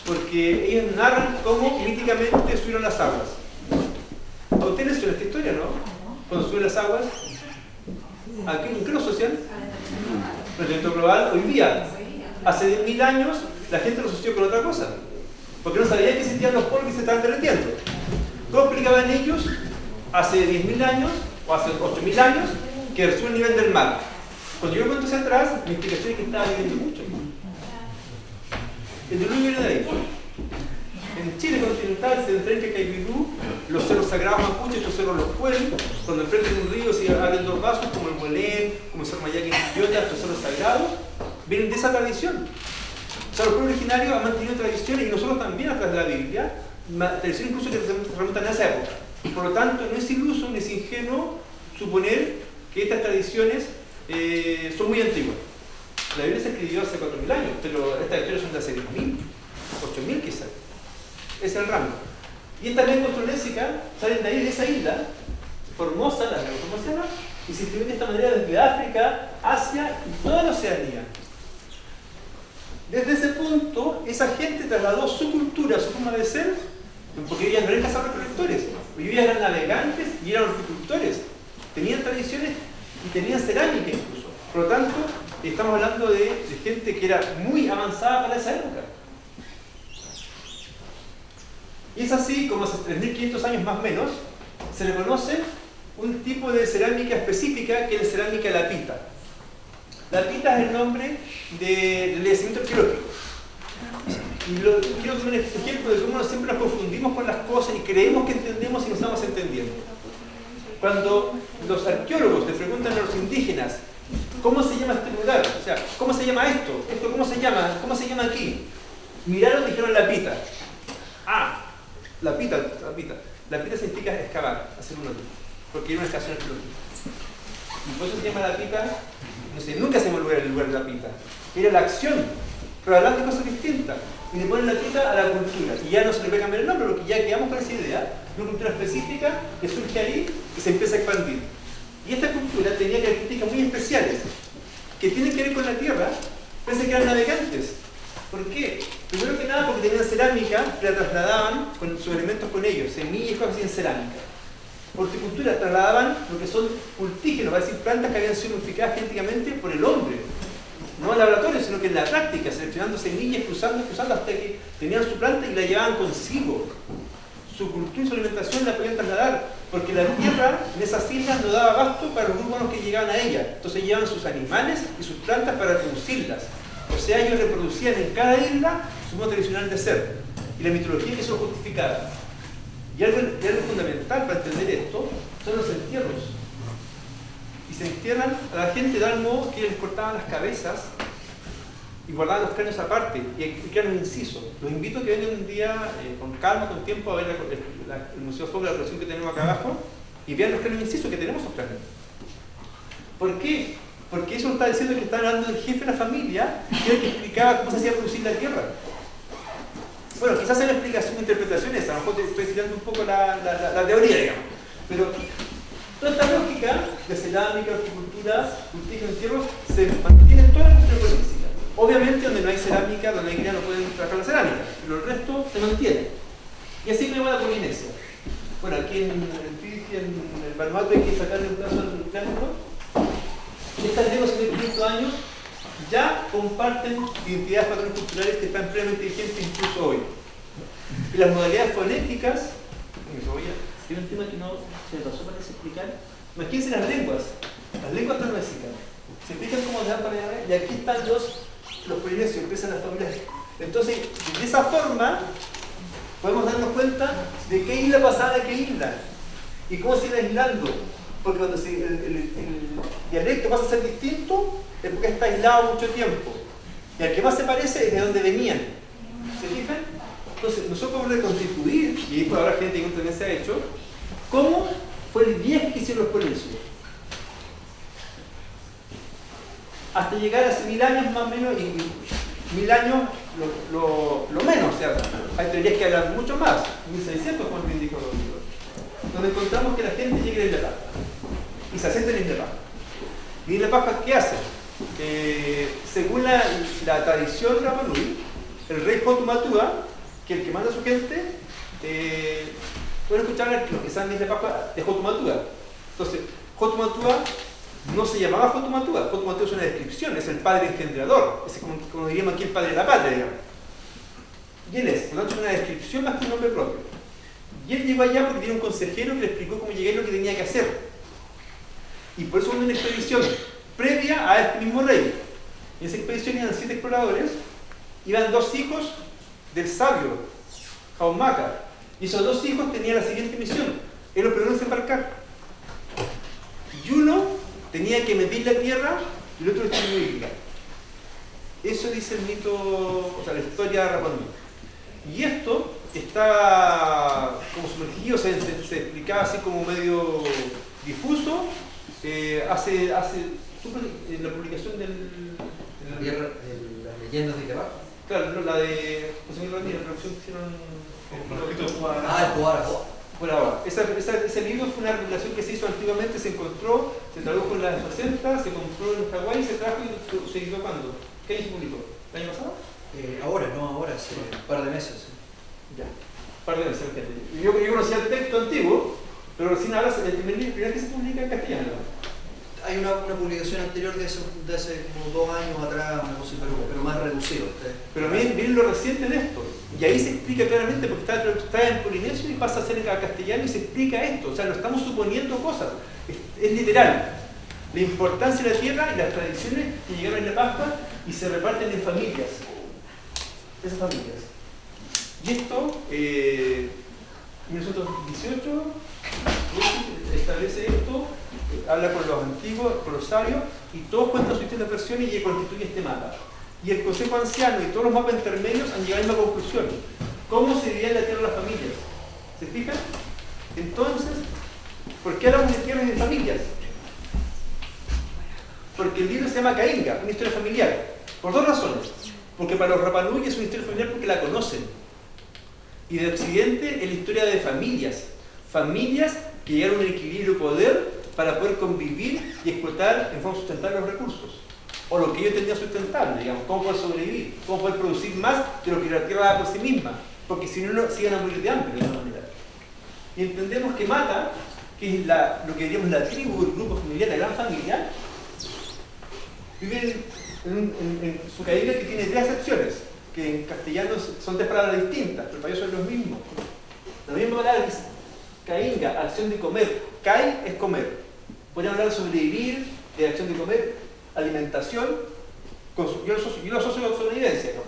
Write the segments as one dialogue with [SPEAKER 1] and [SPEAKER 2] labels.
[SPEAKER 1] porque ellos narran cómo míticamente subieron las aguas. A ustedes les suena esta historia, ¿no? Cuando suben las aguas, ¿en qué lo asocian? El calentamiento global hoy día. Hace 10.000 años la gente lo asoció con otra cosa, porque no sabía que existían los polos que se estaban derritiendo. ¿Cómo explicaban ellos hace 10.000 años o hace 8.000 años que sube el nivel del mar? Cuando yo cuento hacia atrás, mi explicación es que estaba viviendo mucho. El diluvio viene de ahí. En Chile continental, se enfrenta a Caipirú, los cerros sagrados mapuches, estos cerros los pueden, cuando enfrentan un río se abren dos vasos, como el Huelén, como el Cerro Mayaqui en Quillota, estos cerros sagrados, vienen de esa tradición. O sea, los pueblos originarios han mantenido tradiciones y nosotros también a través de la Biblia, tradiciones incluso que se remontan a esa época. Por lo tanto, no es iluso ni es ingenuo suponer que estas tradiciones son muy antiguas. La Biblia se escribió hace 4.000 años, pero estas historias son de hace 10.000, 8.000 quizás. Es el rango. Y estas lenguas polonésicas salen de ahí, de esa isla, Formosa, la lengua formosana, y se distribuyen de esta manera desde África, Asia y toda la Oceanía. Desde ese punto, esa gente trasladó su cultura, su forma de ser, porque ellos no eran cazadores-recolectores, ellos eran navegantes y eran horticultores, tenían tradiciones y tenían cerámica incluso. Por lo tanto, estamos hablando de gente que era muy avanzada para esa época. Y es así como hace 3.500 años más o menos, se le conoce un tipo de cerámica específica que es la cerámica lapita. Lapita es el nombre del yacimiento arqueológico. Y quiero poner este ejemplo de cómo siempre nos confundimos con las cosas y creemos que entendemos y no estamos entendiendo. Cuando los arqueólogos le preguntan a los indígenas ¿cómo se llama este lugar? O sea, ¿cómo se llama esto? ¿Esto cómo se llama? ¿Cómo se llama aquí? Miraron y dijeron lapita. Ah, lapita. Lapita significa excavar, hacer un hoyo, porque era una excavación arqueológica. Y por eso se llama lapita, no sé, nunca se llama el lugar de lapita. Era la acción, pero hablan de cosas distintas. Y le ponen lapita a la cultura. Y ya no se le puede cambiar el nombre, porque ya quedamos con esa idea de una cultura específica que surge ahí y se empieza a expandir. Y esta cultura tenía características muy especiales, que tienen que ver con la tierra. Pensé que eran navegantes. ¿Por qué? Primero que nada porque tenían cerámica que la trasladaban con sus elementos con ellos, semillas y cosas así en cerámica. Horticultura, trasladaban lo que son cultígenos, es decir, plantas que habían sido modificadas genéticamente por el hombre. No en laboratorio, sino que en la práctica, seleccionando semillas, cruzando hasta que tenían su planta y la llevaban consigo. Su cultura y su alimentación la podían trasladar, porque la tierra en esas islas no daba abasto para los grupos que llegaban a ella. Entonces llevaban sus animales y sus plantas para reproducirlas. O sea, ellos reproducían en cada isla su modo tradicional de ser. Y la mitología que eso lo justificaba. Y algo fundamental para entender esto son los entierros. Y se entierran a la gente de tal modo que les cortaban las cabezas y guardaban los cráneos aparte y crearon incisos. Los invito a que vengan un día con calma, con tiempo, a ver el Museo Folk, la colección que tenemos acá abajo, y vean los cráneos incisos que tenemos los cráneos. ¿Por qué? Porque eso está diciendo que está hablando del jefe de la familia, que era el que explicaba cómo se hacía producir la tierra. Bueno, quizás hay una explicación, interpretaciones, a lo mejor estoy citando un poco la teoría, digamos. Pero toda esta lógica de cerámica, horticultura, cultivo, entierro, se mantiene en toda la cultura política. Obviamente, donde no hay cerámica, donde hay greda, no pueden trabajar la cerámica, pero el resto se mantiene. Y así me va la Polinesia. Bueno, aquí en Fiji, en el Vanuatu, hay que sacarle un plazo al triángulo. Estas lenguas de 500 años ya comparten identidades, patrones culturales que están plenamente vigentes incluso hoy. Y las modalidades fonéticas, tiene un tema que no se me pasó para explicar. Imagínense las lenguas tronésicas. ¿Se fijan cómo se dan para allá? Y aquí están los polinesios, empiezan las familias. Entonces, de esa forma, podemos darnos cuenta de qué isla pasaba a qué isla y cómo se iba aislando. Porque cuando el dialecto pasa a ser distinto, es porque está aislado mucho tiempo. Y al que más se parece es de dónde venían. ¿Se fijan? Entonces, nosotros podemos reconstituir, y ahí puede haber gente que también se ha hecho, cómo fue el viaje que hicieron los polinesios. Hasta llegar a hace 1000 años más o menos, y 1000 años lo menos. O sea, hay teorías que hablan mucho más, 1600, como bien dijo Rodrigo, donde encontramos que la gente llega a la Isla Pascua y se asienta en la Isla Pascua. ¿Y en la Isla Pascua qué hace? Según la tradición Rapa Nui, el rey Hotumatua que el que manda a su gente, pueden escuchar los que saben de Pascua de Jotumatúa. Entonces, Jotumatúa no se llamaba Jotumatúa. Jotumatúa es una descripción, es el padre engendrador, es como diríamos aquí el padre de la patria, digamos. Y él es, por lo tanto, una descripción más que un nombre propio. Y él llegó allá porque tenía un consejero que le explicó cómo llegar y lo que tenía que hacer. Y por eso hubo una expedición previa a este mismo rey. En esa expedición iban 7 exploradores, iban 2 hijos del sabio, Jaumaca. Y esos 2 hijos tenían la siguiente misión: eran los primeros en desembarcar. Y uno tenía que medir la tierra y el otro distribuirla. Eso dice el mito, o sea, la historia de Rapa Nui. Y esto estaba como sumergido, se explicaba así como medio difuso, hace en la publicación
[SPEAKER 2] las leyendas de Itabá.
[SPEAKER 1] Claro, la de José Miguel Ramírez, la traducción que hicieron
[SPEAKER 2] el Coara.
[SPEAKER 1] Por ahora. Ese libro fue una revelación que se hizo antiguamente, se encontró, se tradujo en las 60, se compró en Hawái, se trajo y se editó cuando. ¿Qué año se publicó? ¿El año pasado?
[SPEAKER 2] Ahora, hace un par de meses.
[SPEAKER 1] Ya, un par de meses. Yo conocía el texto antiguo, pero recién ahora es el primer que se publica en castellano.
[SPEAKER 2] Hay una publicación anterior de hace como 2 años atrás, una cosa, pero más reducido.
[SPEAKER 1] Pero miren lo reciente de esto. Y ahí se explica claramente, porque está en polinesio y pasa a ser en castellano y se explica esto. O sea, no estamos suponiendo cosas. Es literal. La importancia de la tierra y las tradiciones que llegaron en la Pascua y se reparten en familias. Esas familias. Y esto, 1918, establece esto, habla con los antiguos, con los sabios, y todos cuentan sus distintas versiones y constituye este mapa. Y el Consejo Anciano y todos los mapas intermedios han llegado a la misma conclusión. ¿Cómo se divide la tierra a las familias? ¿Se fijan? Entonces, ¿por qué hablamos de tierras y de familias? Porque el libro se llama Cainga, una historia familiar. Por 2 razones. Porque para los Rapa Nui es una historia familiar porque la conocen. Y de Occidente es la historia de familias. Familias que llegaron a un equilibrio de poder para poder convivir y explotar en forma sustentable los recursos. O lo que ellos tenían sustentable, digamos, cómo poder sobrevivir, cómo poder producir más de lo que la tierra da por sí misma. Porque si no, se iban a morir de hambre de alguna manera. Y entendemos que Mata, que es lo que diríamos la tribu, el grupo familiar, la gran familia, vive en su caída que tiene 3 acepciones, que en castellano son 3 palabras distintas, pero para ellos son los mismos. La misma palabra es cainga, acción de comer. Kai es comer. Pueden hablar de sobrevivir, de acción de comer, alimentación, yo lo asocio con sobrevivencia, ¿no?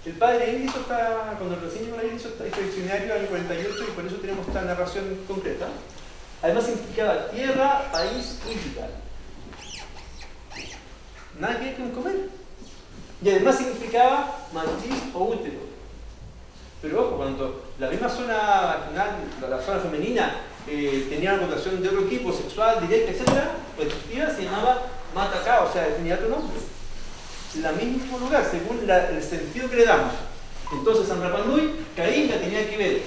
[SPEAKER 1] El padre él hizo cuando lo enseñó él hizo este diccionario al 48 y por eso tenemos esta narración concreta. Además significaba tierra, país, isla. Nada que ver con comer. Y además significaba matriz o útero. Pero ojo, cuando la misma zona vaginal, la zona femenina, tenía una connotación de otro tipo, sexual, directa, etc., pues se llamaba matacá, o sea, tenía otro nombre. En el mismo lugar, según el sentido que le damos. Entonces, en Rapa Nui, Cainga tenía que ver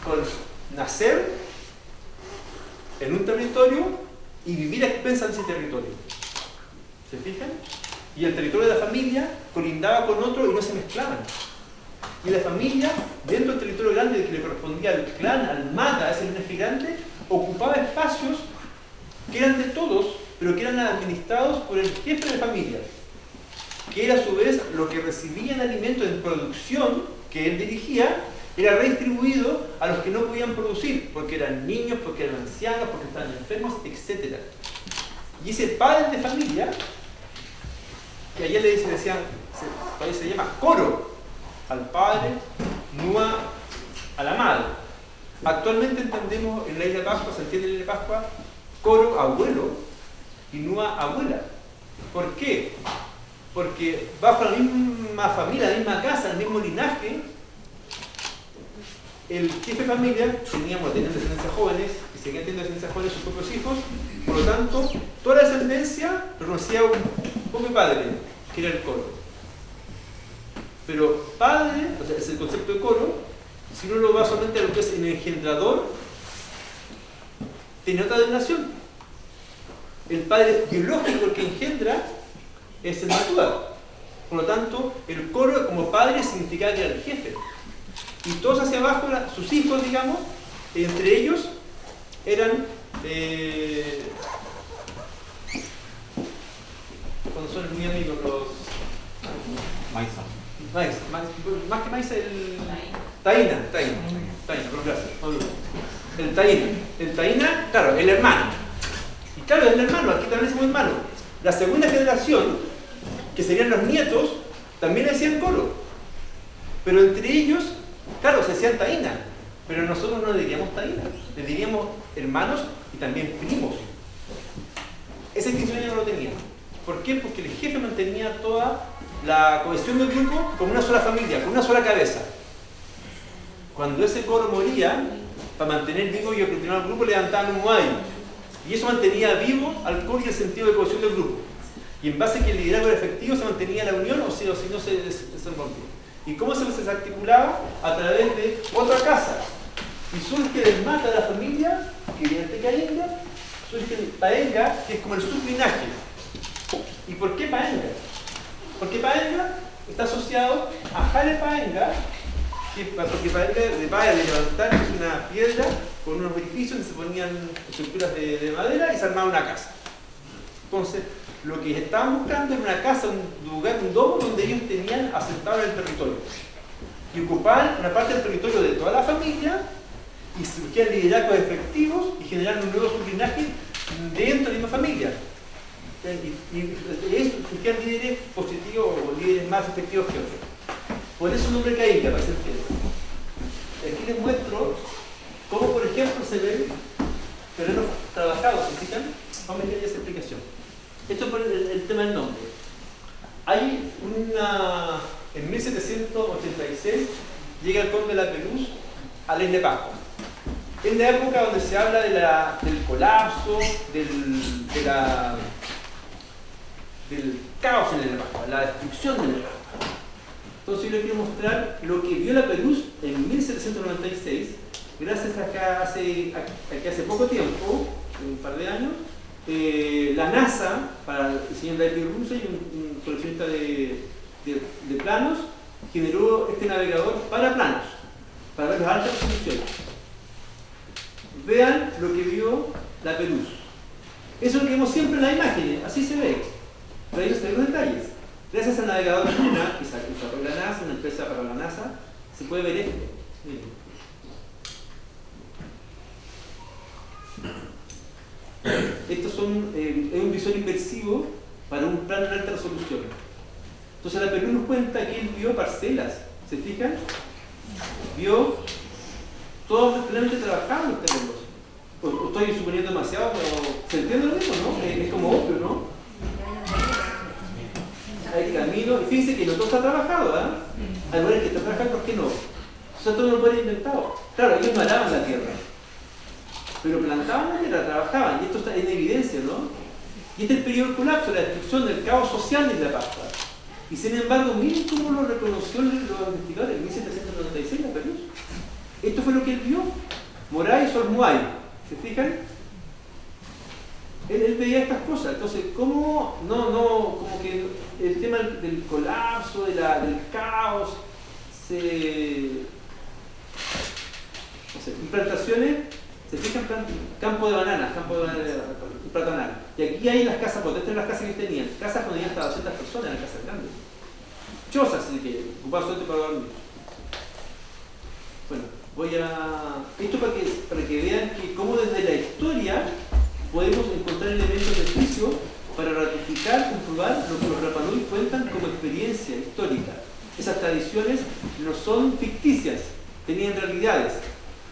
[SPEAKER 1] con nacer en un territorio y vivir a expensas de ese territorio. ¿Se fijan? Y el territorio de la familia colindaba con otro y no se mezclaban. Y la familia, dentro del territorio grande que le correspondía al clan, al mata, a ese linaje gigante, ocupaba espacios que eran de todos, pero que eran administrados por el jefe de familia, que era a su vez lo que recibían alimentos en producción que él dirigía, era redistribuido a los que no podían producir, porque eran niños, porque eran ancianos, porque estaban enfermos, etc. Y ese padre de familia, que ayer le decían, se llama coro, al padre, Nua a la madre. Actualmente entendemos en la isla de Pascua, se entiende en la isla de Pascua, coro, abuelo, y Nua, abuela. ¿Por qué? Porque bajo la misma familia, la misma casa, el mismo linaje, el jefe de familia tenía descendencia jóvenes, y seguían teniendo descendencia jóvenes sus propios hijos, por lo tanto, toda la descendencia reconocía un propio padre, que era el coro. Pero padre, o sea, es el concepto de coro, si uno lo va solamente a lo que es el engendrador, tiene otra denominación. El padre biológico, el que engendra, es el Matúa. Por lo tanto, el coro como padre significaba que era el jefe. y todos hacia abajo, sus hijos, digamos, entre ellos eran, cuando son muy amigos, los maíz, más que maíz, el taína, pero gracias, el taína, claro, el hermano, y claro, el hermano, aquí también decimos hermano. La segunda generación, que serían los nietos, también hacían coro, pero entre ellos, claro, se hacían taína, pero nosotros no le diríamos taína, le diríamos hermanos y también primos. Esa distinción ya no lo tenía. ¿Por qué? Porque el jefe mantenía toda la cohesión del grupo como una sola familia, con una sola cabeza. Cuando ese coro moría, para mantener vivo y continuar el grupo, levantaban un muay. Y eso mantenía vivo al coro y el sentido de cohesión del grupo. Y en base a que el liderazgo era efectivo, se mantenía la unión o si no se rompía. ¿Y cómo se desarticulaba? A través de otra casa. Y surge del mata de la familia, que viene de Caenga, surge el Paenga, que es como el sublinaje. ¿Y por qué Paenga? Porque Paenga está asociado a Jale Paenga, porque Paenga de Paenga de levantar, que es una piedra con unos orificios donde se ponían estructuras de madera y se armaba una casa. Entonces, lo que estaban buscando era una casa, un lugar, un domo donde ellos tenían asentado en el territorio. Y ocupaban una parte del territorio de toda la familia y surgían liderazgos efectivos y generaron un nuevo sublinaje dentro de la misma familia. Y eso surgían líderes positivos o líderes más efectivos que otros. Por eso el nombre Caenga, para ser claro. Aquí les muestro cómo, por ejemplo, se ven terrenos trabajados, ¿se fijan? Vamos a ver esa explicación. Esto es por el tema del nombre. Hay en 1786 llega el conde de la Pelús a la isla de Pascua. Es la época donde se habla del colapso, del caos en la isla de Pascua, la destrucción de la isla de Pascua. Entonces yo les quiero mostrar lo que vio la Pelús en 1796, gracias a que hace poco tiempo, un par de años, la NASA, para el señor David Russell, un coleccionista de planos, generó este navegador para planos, para ver las altas resoluciones. Vean lo que vio la Pelús. Eso es lo que vemos siempre en las imágenes, así se ve. Pero ahí se ven los detalles. Gracias al navegador lunar que sacó la NASA, una empresa para la NASA, se puede ver esto. Miren. Estos son, es un visor inmersivo para un plano en alta resolución. Entonces la Pelús nos cuenta que él vio parcelas, ¿se fijan? Vio todos plenamente trabajados los terrenos. O estoy suponiendo demasiado, pero ¿se entiende lo mismo, no? Es como obvio, ¿no? Hay camino, y fíjense que no todo está trabajado, ¿eh? Hay lugares que está trabajando, ¿por qué no? O sea, todo no puede inventado. Claro, ellos no araban la tierra, pero plantaban la tierra, trabajaban, y esto está en evidencia, ¿no? Y este es el periodo del colapso, la destrucción del caos social de la Pascua. Y sin embargo, miren cómo lo reconoció los investigadores en 1796 la Pelús. Esto fue lo que él vio. Moray y Solmuay, ¿se fijan? Él veía estas cosas. Entonces, ¿cómo como que el tema del colapso, del caos, implantaciones, se fijan, campo de bananas, platanal. Y aquí hay las casas, porque estas son las casas que ellos tenían, casas donde hasta 200 personas, eran casas grandes. Chozas, así que ocupaban suerte para dormir. Bueno, esto para que vean que cómo desde la historia podemos encontrar elementos de juicio para ratificar, comprobar lo que los Rapa Nui cuentan como experiencia histórica. Esas tradiciones no son ficticias, tenían realidades.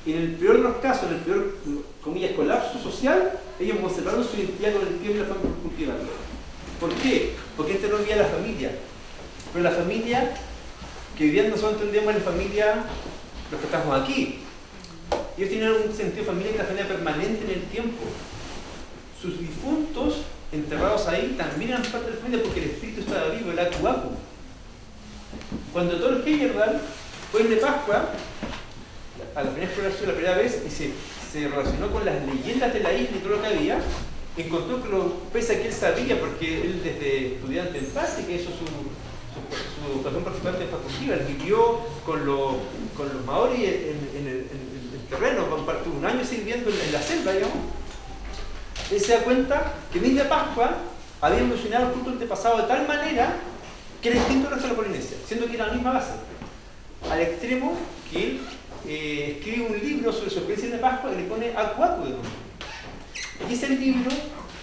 [SPEAKER 1] Y en el peor de los casos, en el peor, comillas, colapso social, ellos conservaron su identidad con el tiempo y la forma de cultivarlo. ¿Por qué? Porque este no vivía la familia. Pero la familia que vivían nosotros entendemos la familia, los que estamos aquí. Ellos tenían un sentido de familia que era familia permanente en el tiempo. Sus difuntos enterrados ahí también eran parte de la familia porque el espíritu estaba vivo, el acuacu. Cuando Thor Heyerdahl fue de Pascua, a la primera exploración, la primera vez, y se relacionó con las leyendas de la isla y todo lo que había, encontró que pese a que él sabía, porque él desde estudiante en práctica hizo su su ocupación participante fue activa. Él vivió con los maoris en el terreno, compartió un año sirviendo en la selva, digamos. Él se da cuenta que en Isla Pascua había evolucionado el culto antepasado de tal manera que era distinto al resto de la Polinesia, siendo que era la misma base. Al extremo que él escribe un libro sobre su experiencia en la Pascua y le pone Acuacu de nombre. Y es el libro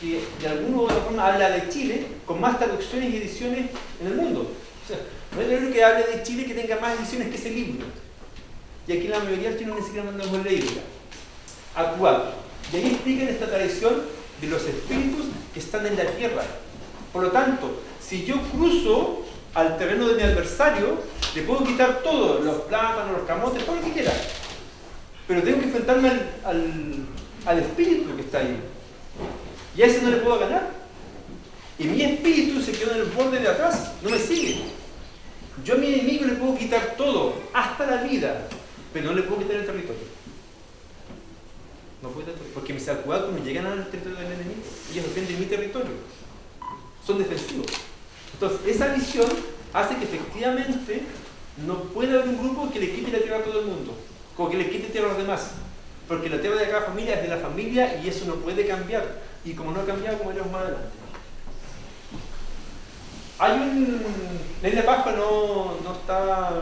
[SPEAKER 1] que de alguna u otra forma habla de Chile con más traducciones y ediciones en el mundo. O sea, no hay libro que hable de Chile que tenga más ediciones que ese libro. Y aquí la mayoría del chino ni siquiera no hemos leído. Acuacu. Y ahí explican esta tradición de los espíritus que están en la tierra. Por lo tanto, si yo cruzo al terreno de mi adversario, le puedo quitar todo, los plátanos, los camotes, todo lo que quiera. Pero tengo que enfrentarme al espíritu que está ahí. Y a ese no le puedo ganar. Y mi espíritu se quedó en el borde de atrás, no me sigue. Yo a mi enemigo le puedo quitar todo, hasta la vida, pero no le puedo quitar el territorio. No puedo quitar, porque mis acuados no llegan al territorio del enemigo. Ellos defienden mi territorio. Son defensivos. Entonces, esa visión hace que efectivamente no pueda haber un grupo que le quite la tierra a todo el mundo, como que le quite tierra a los demás. Porque la tierra de cada familia es de la familia y eso no puede cambiar. Y como no ha cambiado, como veremos más adelante. La isla de Pascua no está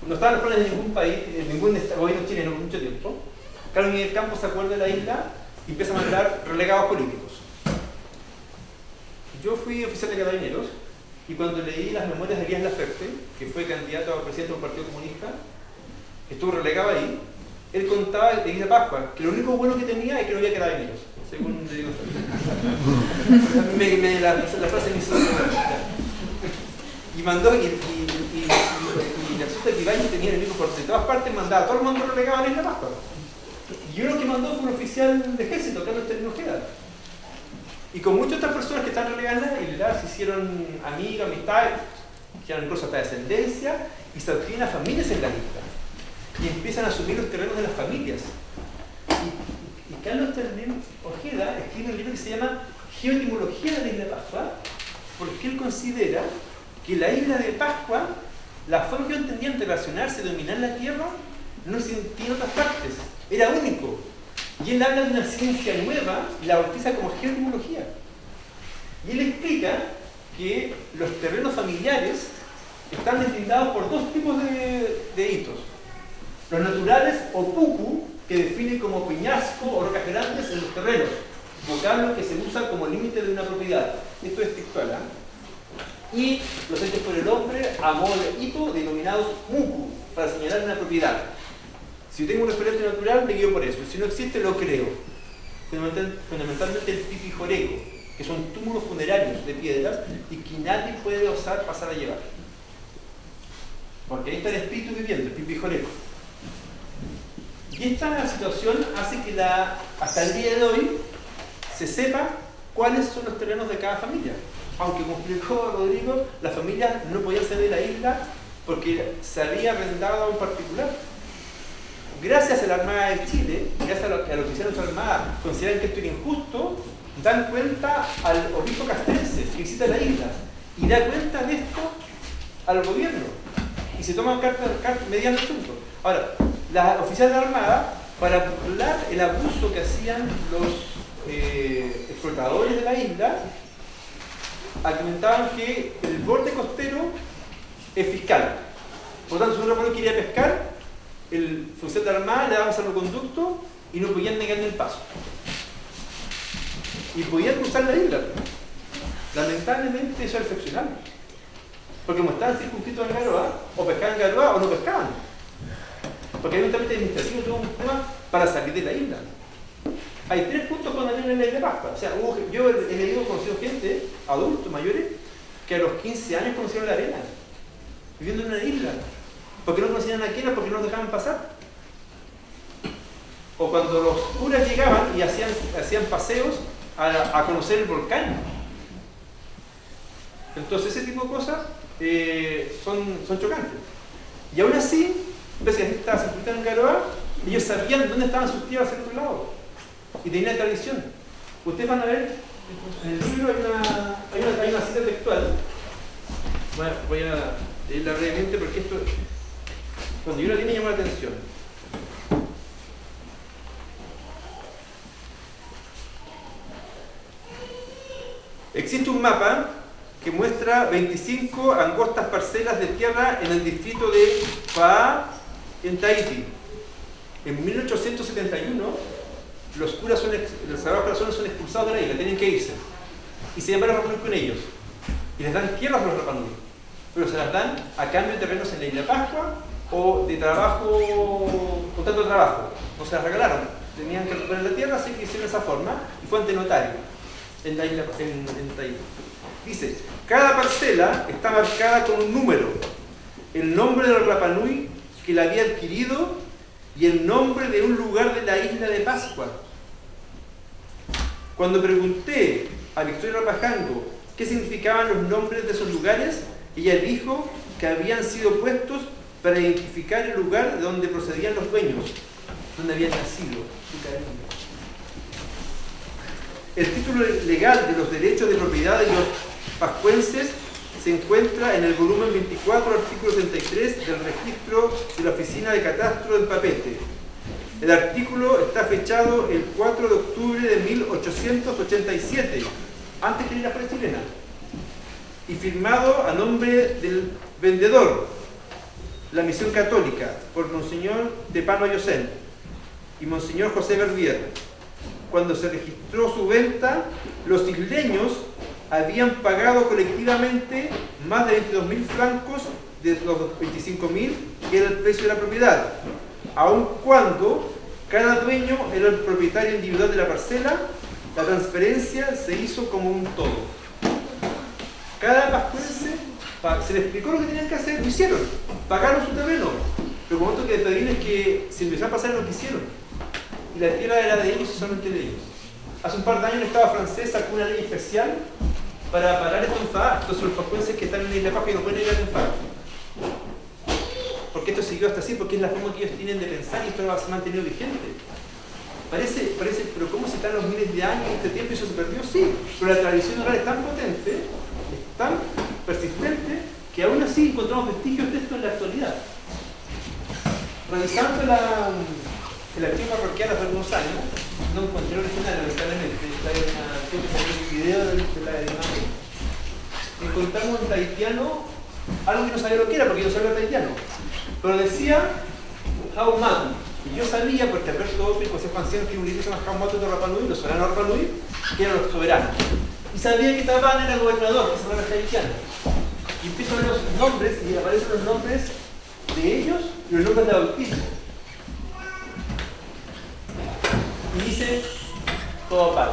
[SPEAKER 1] en los planes de ningún país, de ningún gobierno chileno por mucho tiempo. Carlos Miguel Campos se acuerda de la isla y empieza a mandar relegados políticos. Yo fui oficial de carabineros y cuando leí las memorias de Elías Laferte, que fue candidato a presidente del Partido Comunista, estuvo relegado ahí, él contaba de Isla Pascua que lo único bueno que tenía es que no había carabineros, según le digo. La frase me hizo. Y mandó, y resulta que Ibáñez tenía enemigos por todas partes, mandaba a todo el mundo relegado a Isla Pascua. Y uno que mandó fue un oficial de ejército, Carlos Terino Ojeda. Y con muchas otras personas que están relegadas en la isla, se hicieron amigos, amistades, que eran incluso hasta descendencia, y se adquieren a familias en la isla. Y empiezan a asumir los terrenos de las familias. Y Carlos Terino Ojeda escribe un libro que se llama Geoetimología de la Isla de Pascua, porque él considera que la isla de Pascua, la forma que entendían de relacionarse, de dominar la tierra, no se sentía en otras partes, era único. Y él habla de una ciencia nueva y la bautiza como geoetimología. Y él explica que los terrenos familiares están deslindados por dos tipos de hitos. Los naturales o puku, que definen como peñasco o rocas grandes en los terrenos, vocablo que se usa como límite de una propiedad. Esto es textual, ¿eh? Y los hechos por el hombre a modo de hito denominados muku, para señalar una propiedad. Si tengo un referente natural, me guío por eso. Si no existe, lo creo. Fundamentalmente el pipijoreco, que son túmulos funerarios de piedras y que nadie puede osar pasar a llevar. Porque ahí está el espíritu viviendo, el pipijoreco. Y esta situación hace que hasta el día de hoy se sepa cuáles son los terrenos de cada familia. Aunque, como explicó Rodrigo, las familias no podían salir de la isla porque se había arrendado a un particular. Gracias a la Armada de Chile, gracias a los oficiales de la Armada, consideran que esto era injusto, dan cuenta al obispo castrense que visita la isla y da cuenta de esto al gobierno y se toman cartas mediante asunto. Ahora, las oficiales de la Armada, para burlar el abuso que hacían los explotadores de la isla, argumentaban que el borde costero es fiscal. Por lo tanto, si un rapero quería pescar, el oficial de la Armada le daba un salvoconducto y no podían negarle el paso. Y podían cruzar la isla. Lamentablemente eso era excepcional. Porque como estaban circunscritos en Garoa, o pescaban en Garoa o no pescaban. Porque hay un trámite administrativo, tuvo un tema para salir de la isla. Hay 3 puntos con la ley de Pascua. O sea, yo he leído, conocido gente, adultos, mayores, que a los 15 años conocieron la arena, viviendo en una isla. Porque no conocían a quién, porque no los dejaban pasar. O cuando los curas llegaban y hacían paseos a conocer el volcán. Entonces ese tipo de cosas son chocantes. Y aún así, pese a que estaba circuitado en Garoa, ellos sabían dónde estaban sus tierras hacia el otro lado. Y tenían la tradición. Ustedes van a ver, en el libro hay una cita textual. Voy a leerla brevemente porque esto, cuando yo la leí me llamó la atención. Existe un mapa que muestra 25 angostas parcelas de tierra en el distrito de Faa, en Tahití. En 1871, los Sagrados Corazones son expulsados de la isla, tienen que irse. Y se llaman a Rapa Nui con ellos. Y les dan tierras a los Rapa Nui, pero se las dan a cambio de terrenos en la isla Pascua o de trabajo, contrato de trabajo. No se las regalaron, tenían que recuperar la tierra, así que hicieron esa forma y fue ante notario en la isla, en Tahití. Dice, cada parcela está marcada con un número, el nombre del Rapa Nui que la había adquirido y el nombre de un lugar de la isla de Pascua. Cuando pregunté a Victoria Rapajango qué significaban los nombres de esos lugares, ella dijo que habían sido puestos para identificar el lugar de donde procedían los dueños, donde habían nacido su cariño. El título legal de los derechos de propiedad de los pascuenses se encuentra en el volumen 24, artículo 33 del registro de la Oficina de Catastro del Papete. El artículo está fechado el 4 de octubre de 1887, antes que la fuera chilena, y firmado a nombre del vendedor, la Misión Católica, por Monseñor Tepano Ayosén y Monseñor José Verdier. Cuando se registró su venta, los isleños habían pagado colectivamente más de 22.000 francos de los 25.000 que era el precio de la propiedad, aun cuando cada dueño era el propietario individual de la parcela. La transferencia se hizo como un todo. Cada pascuense se les explicó lo que tenían que hacer, lo hicieron, pagaron su terreno, pero con otro que pedirles que se empezaron a pasar lo que hicieron. Y la tierra era de ellos y solamente de ellos. Hace un par de años el Estado francés sacó una ley especial para parar esto en Faa. Estos son los pascuenses que están en la isla Pascua y no pueden ir a Faa. Porque esto siguió hasta así, porque es la forma que ellos tienen de pensar y esto se ha mantenido vigente. Parece, pero ¿cómo se están los miles de años en este tiempo y eso se perdió? Sí, pero la tradición oral es tan potente, es tan persistente, que aún así encontramos vestigios de esto en la actualidad. Revisando el archivo parroquial hace algunos años, no encontré original, lamentablemente, hay un video de la imagen. Encontramos en tahitiano algo que no sabía lo que era, porque yo no sabía tahitiano, pero decía Haumatu. Y yo sabía, porque Alberto Opi y José Juan Cien tiene un libro que se llama Haumatu de Rapa Nui, los soberanos de Rapa Nui, que eran los soberanos. Y sabía que Taban era el gobernador, que se llama tahitiano. Y empiezo a ver los nombres, y aparecen los nombres de ellos y los nombres de bautismo. Y dice todo paz.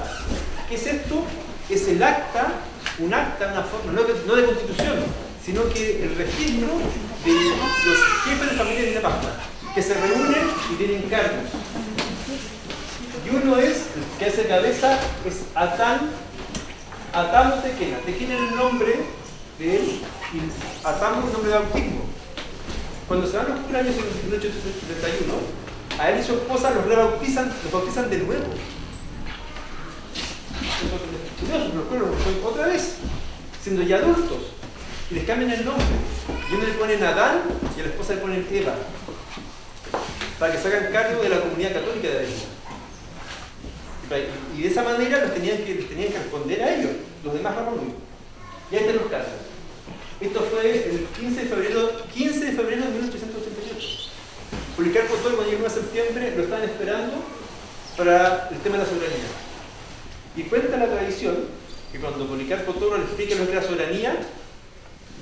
[SPEAKER 1] ¿Qué es esto? Es el acta, una forma, no de constitución, sino que el registro de los jefes de familia de la Pascua, que se reúnen y tienen cargos. Y uno es, el que hace cabeza, es Atamo Tequena. Tequena es el nombre de él, y Atamo es el nombre de bautismo. Cuando se dan los cumpleaños en 1871, a él y su esposa los bautizan de nuevo. Otra vez, siendo ya adultos, y les cambian el nombre. Y uno le ponen Adán y a la esposa le ponen Eva, para que se hagan cargo de la comunidad católica de la isla. Y de esa manera les tenían que responder a ellos, los demás Rapa Nui. Y ahí están los casos. Esto fue el 15 de febrero de 1888. Policarpo Toro, cuando llegó a septiembre, lo estaban esperando para el tema de la soberanía. Y cuenta la tradición que cuando Policarpo Toro le explica lo que es la soberanía,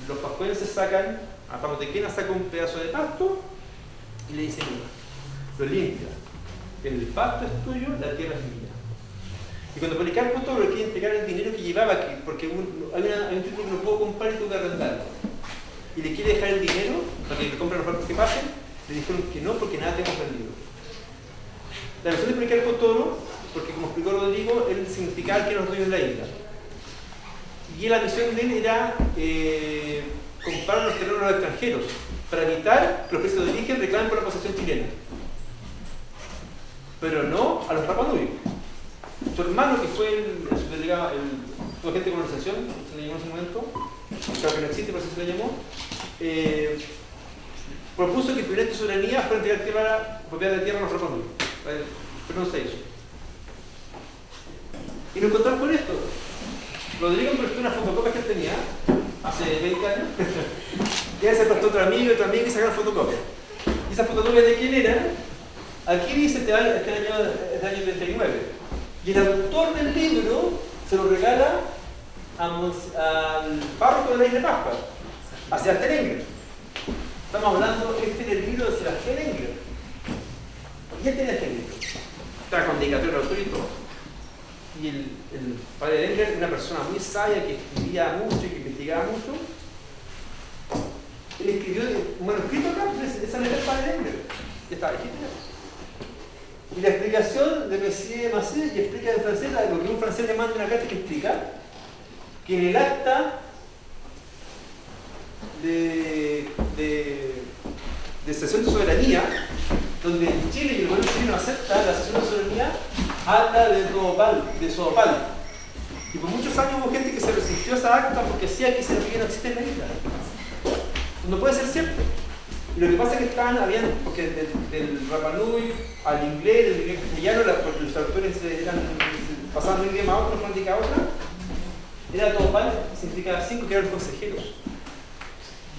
[SPEAKER 1] los pascuenses sacan, a Pamotequena saca un pedazo de pasto y le dicen, lo limpia. El pasto es tuyo, la tierra es mía. Y cuando Policarpo Toro le quiere entregar el dinero que llevaba, porque hay un título que no puedo comprar y tengo que arrendarlo, y le quiere dejar el dinero para que le compren los barcos que pasen, le dijeron que no, porque nada tenemos vendido. La versión de Policarpo Toro, porque como explicó Rodrigo, él significaba que eran los dueños de la isla. Y la misión de él era comprar los terrenos a los extranjeros, para evitar que los países de origen reclamen por la posesión chilena. Pero no a los Rapa Nui. Su hermano, que fue el subdelegado, su agente de colonización, se le llamó en ese momento, claro que no existe, pero así se le llamó, propuso que el proyecto de soberanía fuera entregar tierra, propiedad de tierra a los Rapa Nui. Pero no se hizo. Y nos encontramos con esto. Rodrigo me prestó una fotocopia que él tenía hace 20 años. Y él se prestó otro amigo y sacaron fotocopia. ¿Y esa fotocopia de quién era? Aquí dice este año 39. Y el autor del libro se lo regala al párroco de la isla de Pascua, a Sebastián Engler. Estamos hablando, este es el libro de Sebastián Engler. Y él tenía este libro. Estaba con dedicatoria del autor y todo. Y el padre de Engler, una persona muy sabia que escribía mucho y que investigaba mucho, él escribió un manuscrito acá, esa no era el padre de Engler. Ya estaba aquí. Y la explicación de Messier Massé, y explica en francés, lo que un francés le manda una carta que explica que en el acta de cesión de soberanía, donde Chile y el gobierno chileno acepta la cesión de soberanía, habla de Sodopal. Y por muchos años hubo gente que se resistió a esa acta porque decía que ese río no existe en la isla. No puede ser cierto. Y lo que pasa es que porque del Rapa Nui al inglés, del inglés castellano, porque los traductores pasaban de un idioma a otro, de a otra, era Sodopal, que significa 5, que eran los consejeros.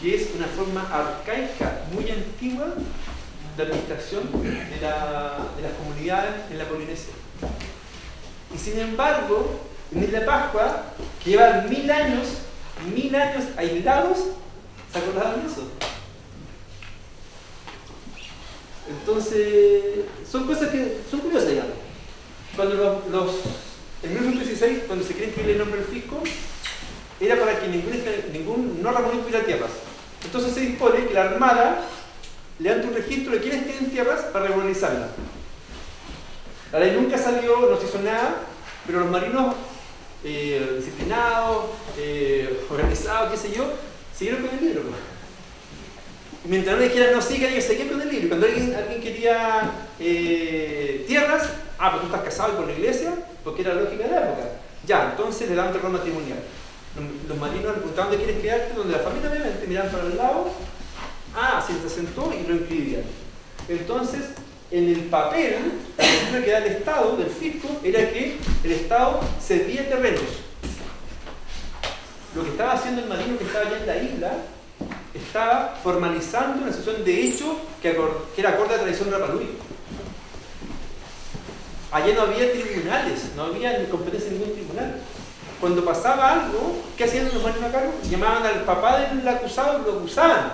[SPEAKER 1] Que es una forma arcaica, muy antigua, de administración de las comunidades en la Polinesia. Y sin embargo, en Isla de Pascua, que llevan 1000 años aislados, ¿se acordaban de eso? Entonces, son cosas que son curiosas, digamos. Cuando en 1916, cuando se cree que el nombre del fisco, era para que ningún no Rapa Nui tuviera tierras. Entonces se dispone que la Armada levante un registro de quienes tienen tierras para regularizarla. La ley nunca salió, no se hizo nada, pero los marinos disciplinados, organizados, qué sé yo, siguieron con el libro. Y mientras no dijeran no sigan, ellos seguían con el libro. Y cuando alguien quería tierras, pues tú estás casado con la iglesia, porque era la lógica de la época. Ya, entonces le daban terreno matrimonial. Los marinos le preguntaban dónde quieres quedarte, donde la familia obviamente miraban para el lado, se sentó y lo inscribían. Entonces, en el papel, la postura que da el Estado, del fisco, era que el Estado cedía terrenos. Lo que estaba haciendo el marino que estaba allá en la isla, estaba formalizando una situación de hecho que era acorde a la tradición de Rapa Nui. Allá no había tribunales, no había ni competencia en ningún tribunal. Cuando pasaba algo, ¿qué hacían los marinos acá? Llamaban al papá del acusado y lo acusaban.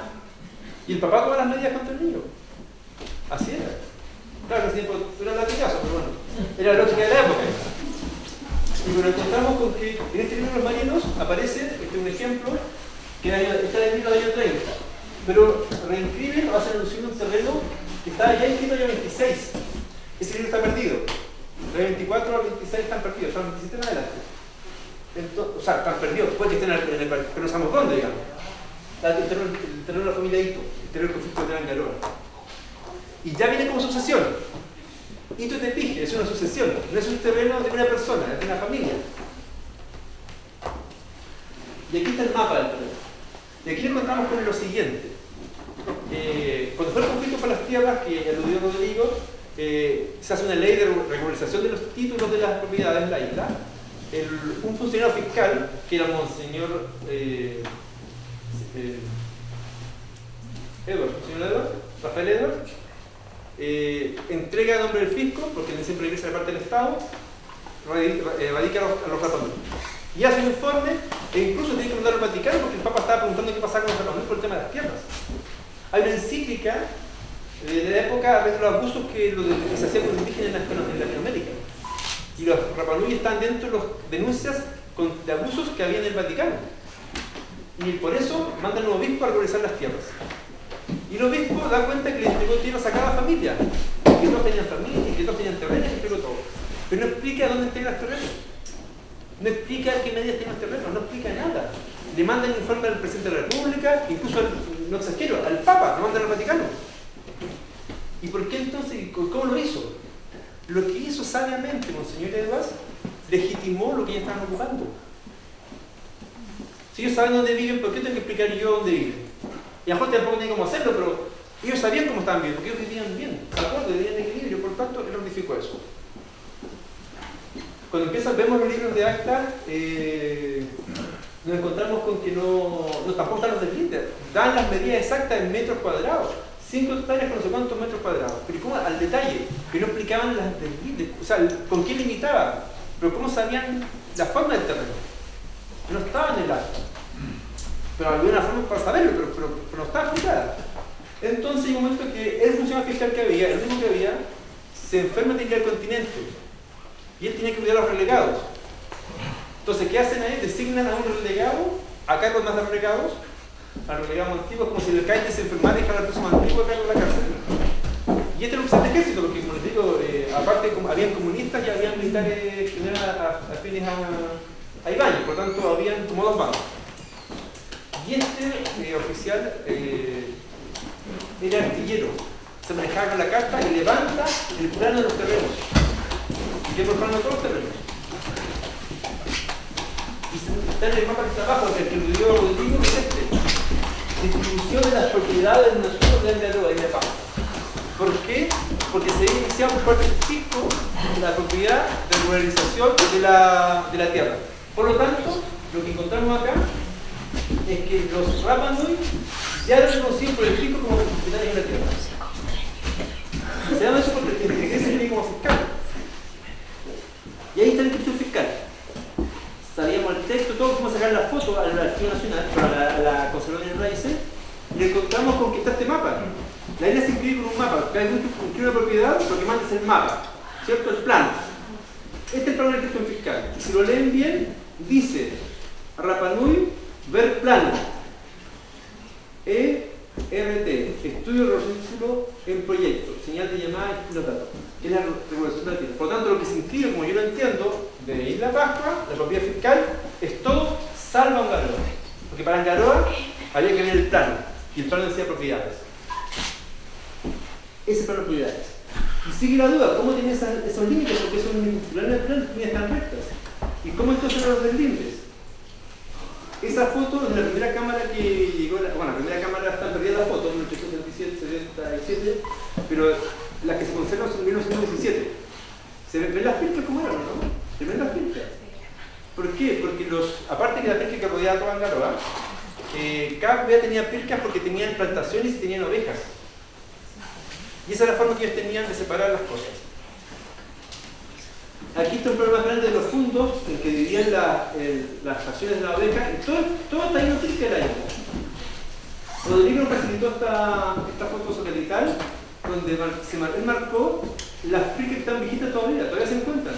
[SPEAKER 1] Y el papá tomaba las medidas contra el niño. Así era. Claro, en ese tiempo era latigazo, pero bueno, era la lógica de la época. Y nos encontramos con que en este libro de los marinos aparece, este es un ejemplo, que está en el libro del año 30. Pero reinscriben o hacen alusión a un terreno que estaba ya inscrito en el año 26. Ese libro está perdido. Del 24 al 26 están perdidos, están 27 en adelante. Entonces, o sea, están perdidos, puede que estén en el pero no sabemos dónde, digamos. El terreno de la familia Ito, el terreno del conflicto de Terangaroa. Y ya viene como sucesión. Ito de Pige, es una sucesión, no es un terreno de una persona, es de una familia. Y aquí está el mapa del terreno. Y aquí le encontramos con lo siguiente. Cuando fue el conflicto por las tierras, que aludió Rodrigo, se hace una ley de regularización de los títulos de las propiedades en la isla. Un funcionario fiscal, que era Monseñor Rafael Edward, entrega el nombre del fisco, porque siempre la iglesia era parte del Estado, radica a los Rapa Nui. Y hace un informe, e incluso tiene que mandar al Vaticano, porque el Papa estaba preguntando qué pasaba con los Rapa Nui por el tema de las tierras. Hay una encíclica de la época de los abusos que se hacían con los indígenas en Latinoamérica. Y los Rapa Nui están dentro de las denuncias de abusos que había en el Vaticano. Y por eso mandan un obispo a regularizar las tierras. Y el obispo da cuenta que le entregó tierras a cada familia, que todos tenían familia, que todos tenían terrenos, y entregó todo. Pero no explica dónde entrega los terrenos. No explica qué medidas tienen los terrenos, no explica nada. Le mandan un informe al presidente de la República, incluso no exagero, al Papa, lo mandan al Vaticano. ¿Y por qué entonces? ¿Cómo lo hizo? Lo que hizo sabiamente Monseñor Edwards, legitimó lo que ellos estaban ocupando. Si ellos saben dónde viven, ¿por qué tengo que explicar yo dónde viven? Y a lo mejor tampoco tenían cómo hacerlo, pero ellos sabían cómo estaban bien, porque ellos vivían bien, de acuerdo, vivían en equilibrio, por lo tanto, él notificó eso. Cuando vemos los libros de acta, nos encontramos con que no tampoco están los deslindes. Dan las medidas exactas en metros cuadrados. 5 hectáreas con no sé cuántos metros cuadrados. Pero ¿cómo? Al detalle. Que no explicaban las deslindes. O sea, ¿con qué limitaban? Pero ¿cómo sabían la forma del terreno? No estaba en el acta. Pero había una forma para saberlo, pero no estaba explicada. Entonces hay un momento que el funcionario fiscal que había, el mismo que había, se enferma de ir al continente. Y él tenía que cuidar a los relegados. Entonces, ¿qué hacen ahí? Designan a un relegado, a cargo más de relegados, a los relegados antiguos, como si el alcaide se enfermara y dejara al próximo antiguo a cargo de la cárcel. Y este era un oficial de ejército, porque como les digo, aparte habían comunistas y habían militares que no eran afines a Ibáñez, por lo tanto habían como dos bandos. Y este oficial era artillero, se manejaba con la carta y levanta el plano de los terrenos. Y que por plano de todos los terrenos. Y está en el mapa que está abajo, el que lo dio Rodrigo, que es este. Distribución de las propiedades nacionales de Angaroa y de Paz. ¿Por qué? Porque se había iniciado por parte del fisco la propiedad de regularización de la tierra. Por lo tanto, lo que encontramos acá es que los Rapa Nui ya lo reconocían por el fisco como propietarios de la tierra. Se llama eso porque el que se viene como fiscal. Y ahí está la inscripción fiscal. Sabíamos el texto, todo, cómo sacar la foto al Archivo Nacional, a la Conservación de Raíces, y le encontramos con que está este mapa. La isla se inscribe con un mapa. Cada uno inscribe una propiedad, lo que manda es el mapa, ¿cierto? El plano. Este es el plano de la inscripción fiscal. Y si lo leen bien, dice Rapa Nui, ver plano. ERT, estudio de registro en proyecto, señal de llamada y los datos, que es la regulación de la tierra. Por lo tanto, lo que se inscribe, como yo lo entiendo, de Isla Pascua, la propiedad fiscal, es todo salvo Angaroa. Porque para Angaroa había que ver el plano, y el plano decía propiedades. Ese plano de propiedades. Y sigue la duda, ¿cómo tiene esos límites? Porque son líneas tan rectas. ¿Y cómo entonces los deslímites? Esa foto es la primera cámara que llegó, la primera cámara está perdida la foto, en 1877, 77, pero las que se conservan son en 1917. ¿Se ven las pircas como eran, no? ¿Se ven las pircas? ¿Por qué? Porque aparte que la pirca que rodeaba toda Angaroa, cada vez tenía pircas porque tenían plantaciones y tenían ovejas. Y esa es la forma que ellos tenían de separar las cosas. Aquí está un problema más grande de los fundos en que dividían las acciones de la oveja, y todo está lleno de pirca de la isla. Rodrigo nos facilitó esta foto satelital donde él marcó las pircas que están viejitas todavía se encuentran.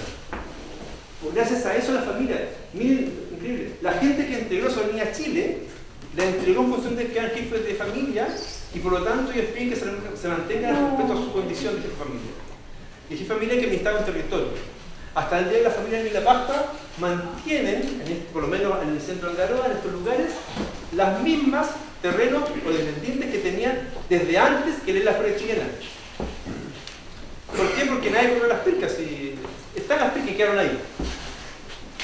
[SPEAKER 1] Gracias a eso la familia, miren, increíble, la gente que entregó soberanía a Chile, la entregó en función de que eran jefes de familia y por lo tanto ellos piden que se mantengan respecto a su condición de jefe de familia. Y jefe de familia que administraba un territorio. Hasta el día de la familia de Isla Pascua mantienen, por lo menos en el centro de Angaroa, en estos lugares, las mismas terrenos o descendientes que tenían desde antes que leer la feria chilena. ¿Por qué? Porque nadie compró las pircas. Y están las pircas que quedaron ahí.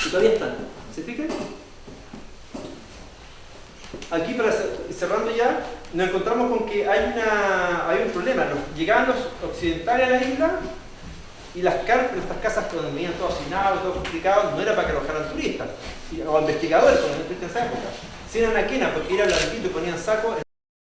[SPEAKER 1] Y todavía están. ¿Se fijan? Aquí, cerrando ya, nos encontramos con que hay un problema. Llegaban los occidentales a la isla y estas casas donde venían todos hacinados, todos complicados, no era para que alojaran turistas o investigadores, como en esa época. Si eran una quena, porque era blanquito y ponían sacos.